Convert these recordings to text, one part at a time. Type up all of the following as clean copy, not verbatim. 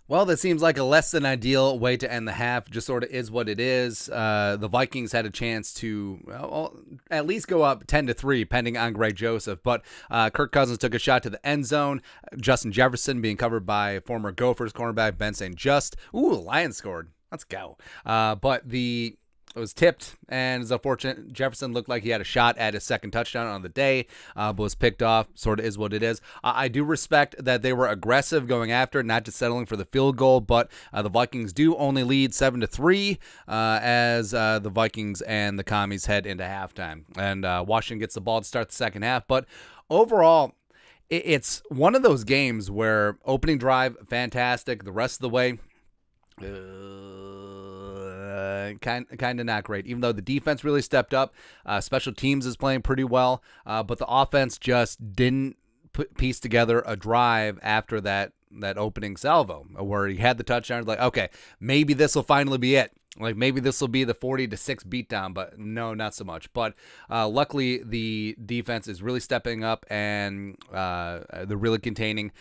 Well, that seems like a less than ideal way to end the half. Just sort of is what it is. The Vikings had a chance to at least go up 10-3, pending on Greg Joseph. But Kirk Cousins took a shot to the end zone. Justin Jefferson being covered by former Gophers cornerback Ben St. Just. Ooh, Lions scored. Let's go. But it was tipped, and it's unfortunate. Jefferson looked like he had a shot at his second touchdown on the day, but was picked off. Sort of is what it is. I do respect that they were aggressive going after it, not just settling for the field goal, but the Vikings do only lead 7-3 as the Vikings and the Commies head into halftime. And Washington gets the ball to start the second half. But overall, it's one of those games where opening drive, fantastic. The rest of the way, kind of not great, even though the defense really stepped up. Special teams is playing pretty well, but the offense just didn't piece together a drive after that opening salvo where he had the touchdown. Like, okay, maybe this will finally be it. Like, maybe this will be the 40-6 beatdown, but no, not so much. But luckily, the defense is really stepping up, and they're really containing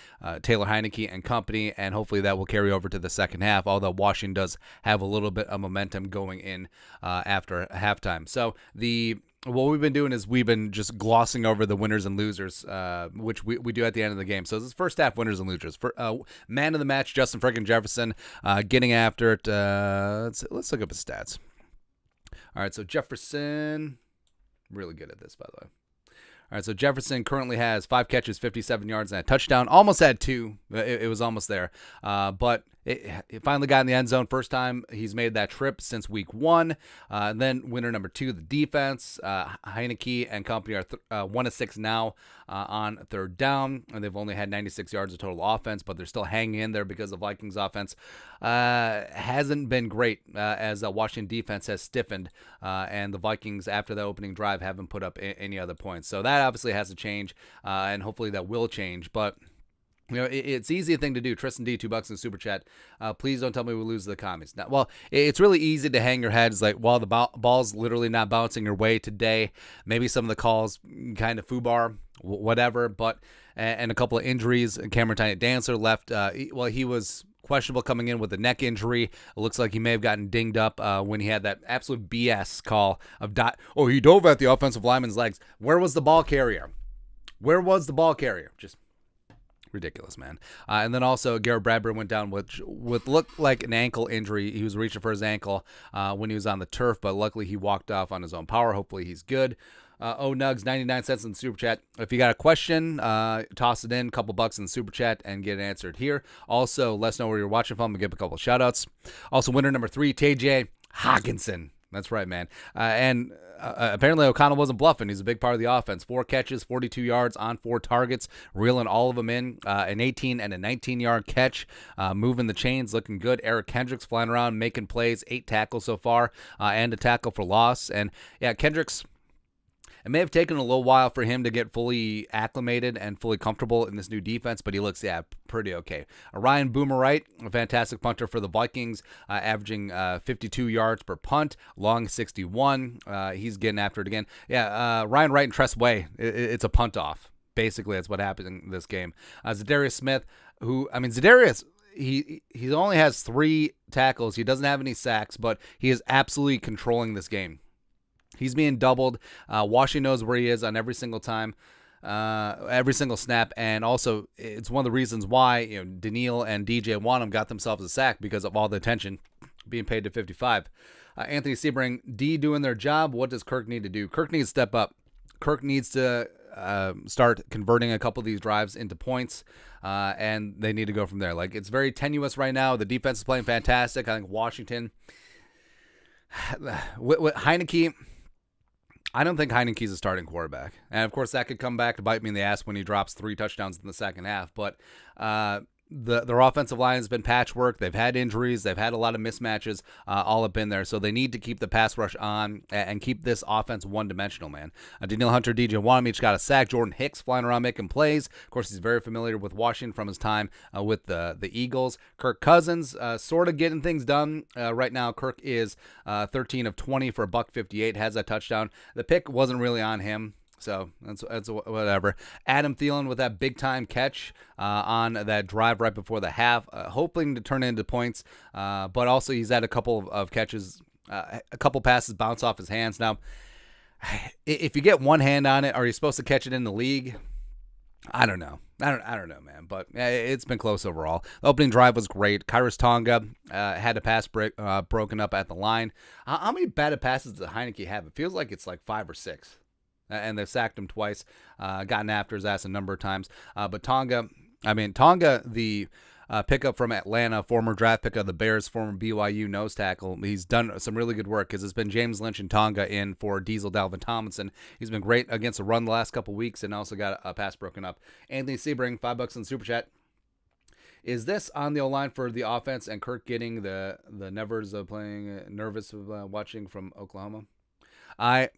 Taylor Heineke and company, and hopefully that will carry over to the second half, although Washington does have a little bit of momentum going in after halftime. So what we've been doing is we've been just glossing over the winners and losers, which we do at the end of the game. So this is first half winners and losers. For man of the match, Justin freaking Jefferson, getting after it. Let's look up his stats. All right, so Jefferson, really good at this, by the way. All right, so Jefferson currently has 5 catches, 57 yards, and a touchdown. Almost had 2. It was almost there. But it finally got in the end zone. First time he's made that trip since week 1. Then winner number 2, the defense. Heineke and company are 1-6 now on third down. And they've only had 96 yards of total offense, but they're still hanging in there because the Vikings offense hasn't been great as Washington defense has stiffened. And the Vikings, after the opening drive, haven't put up any other points. So that obviously has to change, and hopefully that will change. But it's easy thing to do. Tristan D, $2 in super chat. Please don't tell me we lose to the Commies. Now, well, it's really easy to hang your head. It's like, well, the ball's literally not bouncing your way today. Maybe some of the calls kind of foobar, whatever. But and a couple of injuries. Cameron Tiny Dancer left. He was questionable coming in with a neck injury. It looks like he may have gotten dinged up when he had that absolute BS call of he dove at the offensive lineman's legs. Where was the ball carrier? Just ridiculous, man. And then also Garrett Bradbury went down with looked like an ankle injury. He was reaching for his ankle when he was on the turf, but luckily he walked off on his own power. Hopefully he's good. Nugs, 99 cents in the super chat. If you got a question, toss it in, couple bucks in the super chat, and get it answered here. Also, let us know where you're watching from and give a couple of shout outs. Also, winner number 3, TJ Hawkinson. That's right, man. And apparently O'Connell wasn't bluffing. He's a big part of the offense. 4 catches, 42 yards on 4 targets, reeling all of them in. An 18 and a 19-yard catch, moving the chains, looking good. Eric Kendricks flying around, making plays, 8 tackles so far, and a tackle for loss. And yeah, Kendricks, it may have taken a little while for him to get fully acclimated and fully comfortable in this new defense, but he looks, pretty okay. Ryan Boomer Wright, a fantastic punter for the Vikings, averaging 52 yards per punt, long 61. He's getting after it again. Ryan Wright and Tress Way, it's a punt off. Basically, that's what happened in this game. Zadarius Smith, he only has 3 tackles. He doesn't have any sacks, but he is absolutely controlling this game. He's being doubled. Washington knows where he is on every single time, every single snap, and also it's one of the reasons why Daniil and DJ Wanham got themselves a sack because of all the attention being paid to 55. Anthony Sebring, D doing their job. What does Kirk need to do? Kirk needs to step up. Kirk needs to start converting a couple of these drives into points, and they need to go from there. Like, it's very tenuous right now. The defense is playing fantastic. I think Washington, with Heineke, I don't think Heineke's a starting quarterback. And, of course, that could come back to bite me in the ass when he drops 3 touchdowns in the second half. But their offensive line has been patchwork. They've had injuries. They've had a lot of mismatches all up in there. So they need to keep the pass rush on and keep this offense one-dimensional, man. Daniil Hunter, DJ Wanham each got a sack. Jordan Hicks flying around making plays. Of course, he's very familiar with Washington from his time with the Eagles. Kirk Cousins sort of getting things done right now. Kirk is 13 of 20 for $158, has that touchdown. The pick wasn't really on him. So that's whatever. Adam Thielen with that big-time catch on that drive right before the half, hoping to turn it into points. But also he's had a couple of catches, a couple passes bounce off his hands. Now, if you get one hand on it, are you supposed to catch it in the league? I don't know. I don't know, man. But it's been close overall. The opening drive was great. Kyrus Tonga had a pass broken up at the line. How many batted passes does Heineke have? It feels like it's like 5 or 6. And they've sacked him twice. Gotten after his ass a number of times. But Tonga, the pickup from Atlanta, former draft pick of the Bears, former BYU nose tackle. He's done some really good work because it's been James Lynch and Tonga in for Diesel Dalvin Tomlinson. He's been great against the run the last couple weeks and also got a pass broken up. Anthony Sebring, $5 in Super Chat. Is this on the O-line for the offense and Kirk getting the nevers of playing nervous of watching from Oklahoma? I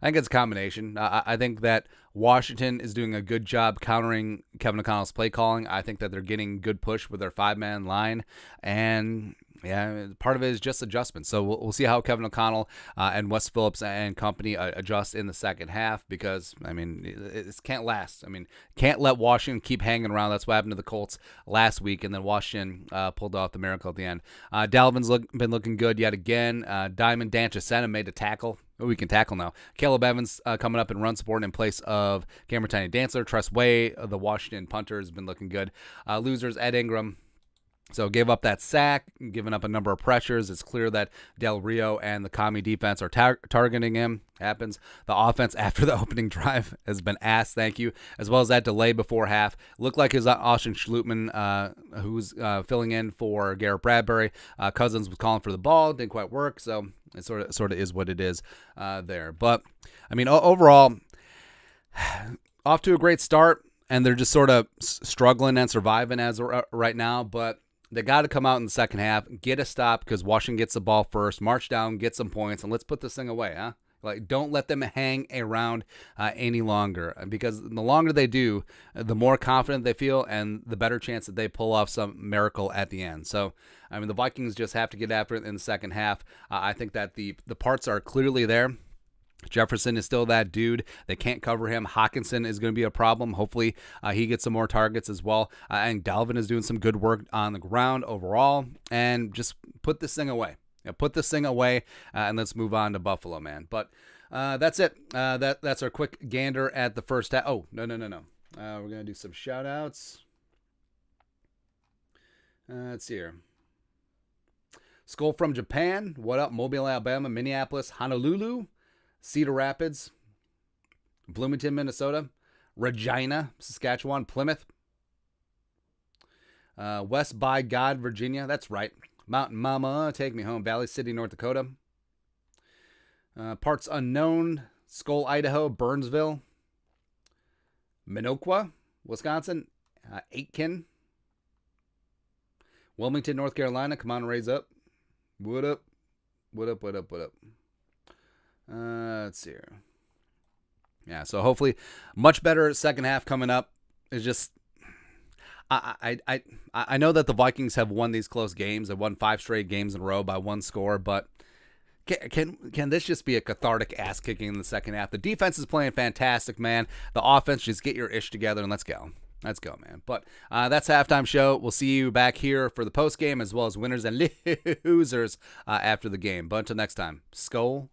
think it's a combination. I think that Washington is doing a good job countering Kevin O'Connell's play calling. I think that they're getting good push with their 5-man line. And, yeah, part of it is just adjustment. So we'll see how Kevin O'Connell and Wes Phillips and company adjust in the second half because, it can't last. Can't let Washington keep hanging around. That's what happened to the Colts last week, and then Washington pulled off the miracle at the end. Dalvin's been looking good yet again. Diamond Danchasena made a tackle. We can tackle now. Caleb Evans coming up in run support in place of Cameron Tiny-Dantzler. Tress Way, the Washington punter, has been looking good. Losers, Ed Ingram. So gave up that sack, giving up a number of pressures. It's clear that Del Rio and the Commie defense are targeting him. Happens. The offense after the opening drive has been asked, thank you, as well as that delay before half. Looked like it was Austin Schlutman who's filling in for Garrett Bradbury. Cousins was calling for the ball. Didn't quite work, so it sort of is what it is there. But, overall, off to a great start, and they're just sort of struggling and surviving as right now, but they got to come out in the second half, get a stop because Washington gets the ball first, march down, get some points, and let's put this thing away, huh? Like, don't let them hang around any longer because the longer they do, the more confident they feel and the better chance that they pull off some miracle at the end. So, the Vikings just have to get after it in the second half. I think that the parts are clearly there. Jefferson is still that dude. They can't cover him. Hawkinson is going to be a problem. Hopefully, he gets some more targets as well. And Dalvin is doing some good work on the ground overall. And just put this thing away. Put this thing away, and let's move on to Buffalo, man. But that's it. That's our quick gander at the first half. Oh, no. We're going to do some shout-outs. Let's see here. Skull from Japan. What up? Mobile, Alabama. Minneapolis. Honolulu. Cedar Rapids, Bloomington, Minnesota, Regina, Saskatchewan, Plymouth, West by God, Virginia. That's right. Mountain Mama, Take Me Home, Valley City, North Dakota. Parts unknown, Skull, Idaho, Burnsville, Minocqua, Wisconsin, Aitkin, Wilmington, North Carolina. Come on, raise up. What up? Let's see here. Yeah, so hopefully much better second half coming up. It's just I know that the Vikings have won these close games. They've won 5 straight games in a row by 1 score, but can this just be a cathartic ass kicking in the second half? The defense is playing fantastic, man. The offense, just get your ish together and let's go. Let's go, man. But that's halftime show. We'll see you back here for the post game as well as winners and losers after the game. But until next time, Skull